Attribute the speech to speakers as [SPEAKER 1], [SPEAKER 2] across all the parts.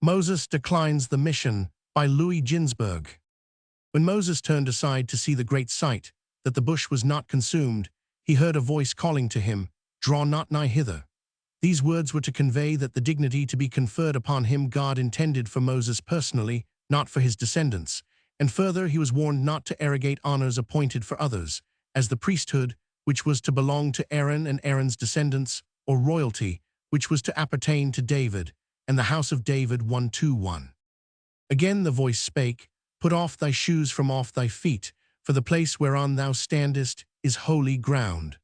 [SPEAKER 1] Moses declines the mission by Ginzberg. When Moses turned aside to see the great sight, that the bush was not consumed, he heard a voice calling to him, "Draw not nigh hither." These words were to convey that the dignity to be conferred upon him God intended for Moses personally, not for his descendants, and further he was warned not to arrogate honors appointed for others, as the priesthood, which was to belong to Aaron and Aaron's descendants, or royalty, which was to appertain to David, and the house of David 1:2-1. Again the voice spake, "Put off thy shoes from off thy feet, for the place whereon thou standest is holy ground."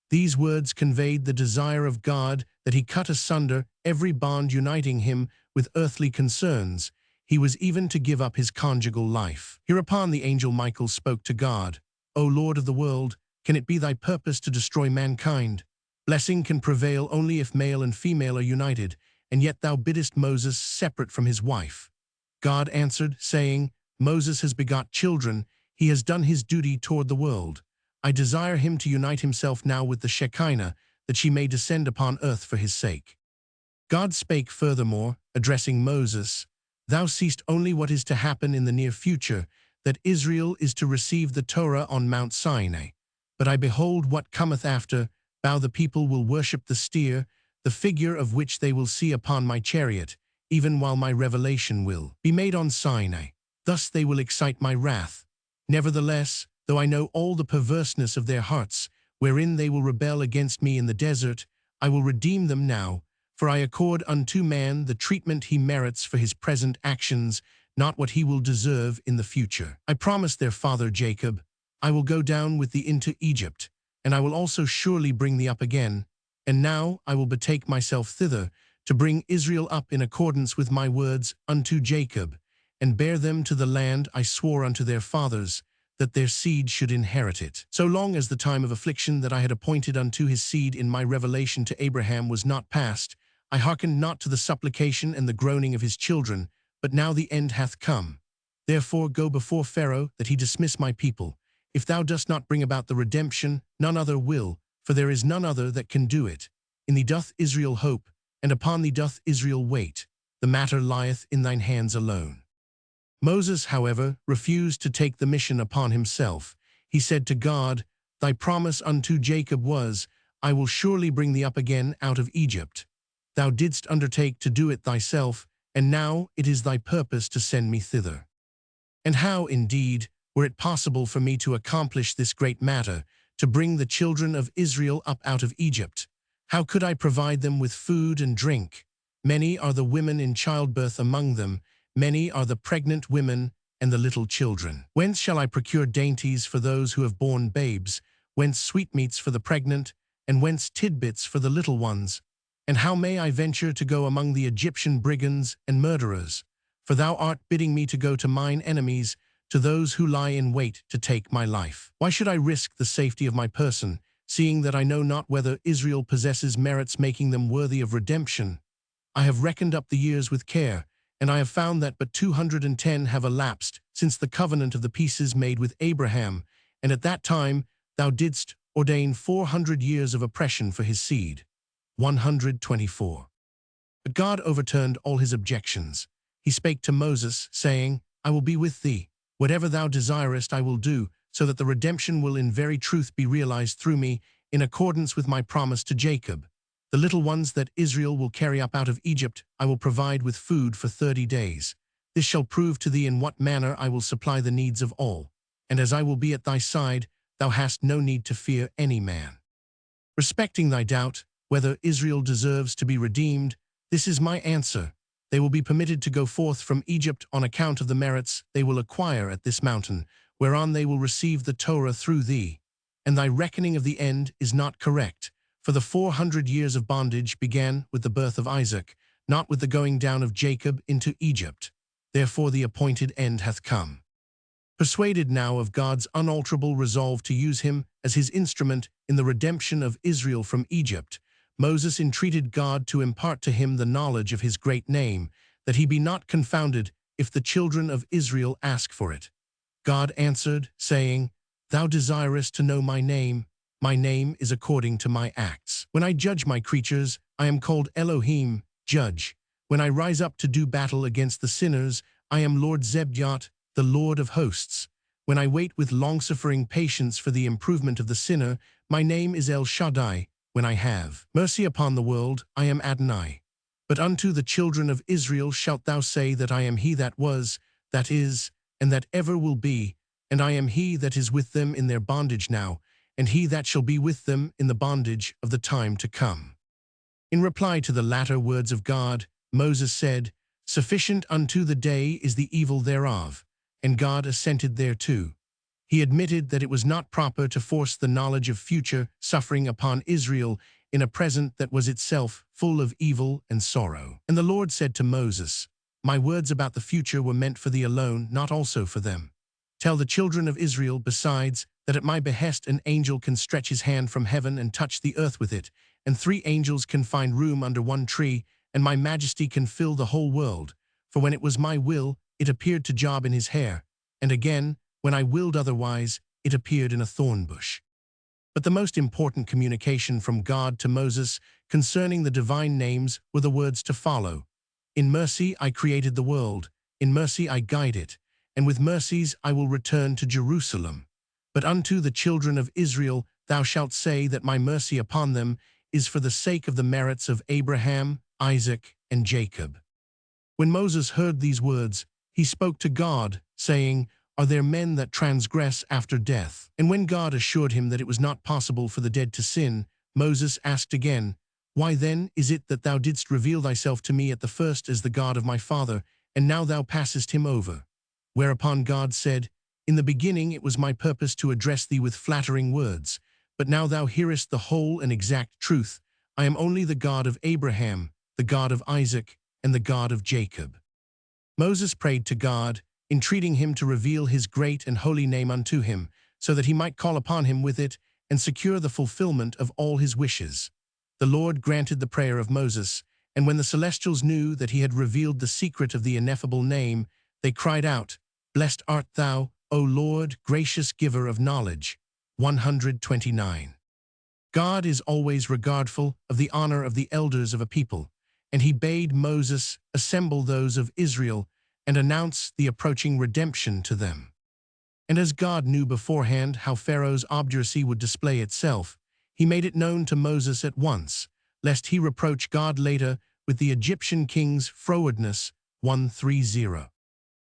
[SPEAKER 1] These words conveyed the desire of God that he cut asunder every bond uniting him with earthly concerns. He was even to give up his conjugal life. Hereupon the angel Michael spoke to God, "O Lord of the world, can it be thy purpose to destroy mankind? Blessing can prevail only if male and female are united, and yet thou biddest Moses separate from his wife." God answered, saying, "Moses has begot children, he has done his duty toward the world. I desire him to unite himself now with the Shekinah, that she may descend upon earth for his sake." God spake furthermore, addressing Moses, "Thou seest only what is to happen in the near future, that Israel is to receive the Torah on Mount Sinai. But I behold what cometh after, thou the people will worship the steer, the figure of which they will see upon my chariot, even while my revelation will be made on Sinai. Thus they will excite my wrath. Nevertheless, though I know all the perverseness of their hearts, wherein they will rebel against me in the desert, I will redeem them now, for I accord unto man the treatment he merits for his present actions, not what he will deserve in the future. I promised their father Jacob, I will go down with thee into Egypt, and I will also surely bring thee up again. And now I will betake myself thither, to bring Israel up in accordance with my words unto Jacob, and bear them to the land I swore unto their fathers, that their seed should inherit it. So long as the time of affliction that I had appointed unto his seed in my revelation to Abraham was not past, I hearkened not to the supplication and the groaning of his children, but now the end hath come. Therefore go before Pharaoh, that he dismiss my people. If thou dost not bring about the redemption, none other will, for there is none other that can do it. In thee doth Israel hope, and upon thee doth Israel wait. The matter lieth in thine hands alone. Moses, however, refused to take the mission upon himself. He said to God, Thy promise unto Jacob was, I will surely bring thee up again out of Egypt. Thou didst undertake to do it thyself, and now it is thy purpose to send me thither. And how, indeed, were it possible for me to accomplish this great matter, to bring the children of Israel up out of Egypt? How could I provide them with food and drink? Many are the women in childbirth among them, many are the pregnant women and the little children. Whence shall I procure dainties for those who have borne babes, whence sweetmeats for the pregnant, and whence tidbits for the little ones? And how may I venture to go among the Egyptian brigands and murderers? For thou art bidding me to go to mine enemies, to those who lie in wait to take my life. Why should I risk the safety of my person, seeing that I know not whether Israel possesses merits making them worthy of redemption? I have reckoned up the years with care, and I have found that but 210 have elapsed since the covenant of the pieces made with Abraham, and at that time thou didst ordain 400 years of oppression for his seed. 124. But God overturned all his objections. He spake to Moses, saying, I will be with thee. Whatever thou desirest I will do, so that the redemption will in very truth be realized through me, in accordance with my promise to Jacob. The little ones that Israel will carry up out of Egypt I will provide with food for 30 days. This shall prove to thee in what manner I will supply the needs of all. And as I will be at thy side, thou hast no need to fear any man. Respecting thy doubt, whether Israel deserves to be redeemed, this is my answer. They will be permitted to go forth from Egypt on account of the merits they will acquire at this mountain, whereon they will receive the Torah through thee. And thy reckoning of the end is not correct, for the 400 years of bondage began with the birth of Isaac, not with the going down of Jacob into Egypt. Therefore the appointed end hath come. Persuaded now of God's unalterable resolve to use him as his instrument in the redemption of Israel from Egypt, Moses entreated God to impart to him the knowledge of his great name, that he be not confounded if the children of Israel ask for it. God answered, saying, Thou desirest to know my name is according to my acts. When I judge my creatures, I am called Elohim, judge. When I rise up to do battle against the sinners, I am Lord Zebjot, the Lord of hosts. When I wait with long-suffering patience for the improvement of the sinner, my name is El Shaddai. When I have mercy upon the world, I am Adonai. But unto the children of Israel shalt thou say that I am he that was, that is, and that ever will be, and I am he that is with them in their bondage now, and he that shall be with them in the bondage of the time to come. In reply to the latter words of God, Moses said, Sufficient unto the day is the evil thereof, and God assented thereto. He admitted that it was not proper to force the knowledge of future suffering upon Israel in a present that was itself full of evil and sorrow. And the Lord said to Moses, My words about the future were meant for thee alone, not also for them. Tell the children of Israel, besides, that at my behest an angel can stretch his hand from heaven and touch the earth with it, and 3 angels can find room under one tree, and my majesty can fill the whole world. For when it was my will, it appeared to Job in his hair, and again, when I willed otherwise, it appeared in a thorn bush. But the most important communication from God to Moses concerning the divine names were the words to follow. In mercy I created the world, in mercy I guide it, and with mercies I will return to Jerusalem. But unto the children of Israel thou shalt say that my mercy upon them is for the sake of the merits of Abraham, Isaac, and Jacob. When Moses heard these words, he spoke to God, saying, Are there men that transgress after death? And when God assured him that it was not possible for the dead to sin, Moses asked again, Why then is it that thou didst reveal thyself to me at the first as the God of my father, and now thou passest him over? Whereupon God said, In the beginning it was my purpose to address thee with flattering words, but now thou hearest the whole and exact truth. I am only the God of Abraham, the God of Isaac, and the God of Jacob. Moses prayed to God, entreating him to reveal his great and holy name unto him, so that he might call upon him with it and secure the fulfillment of all his wishes. The Lord granted the prayer of Moses, and when the celestials knew that he had revealed the secret of the ineffable name, they cried out, Blessed art thou, O Lord, gracious giver of knowledge. 129. God is always regardful of the honor of the elders of a people, and he bade Moses assemble those of Israel and announce the approaching redemption to them. And as God knew beforehand how Pharaoh's obduracy would display itself, he made it known to Moses at once, lest he reproach God later with the Egyptian king's frowardness. 130.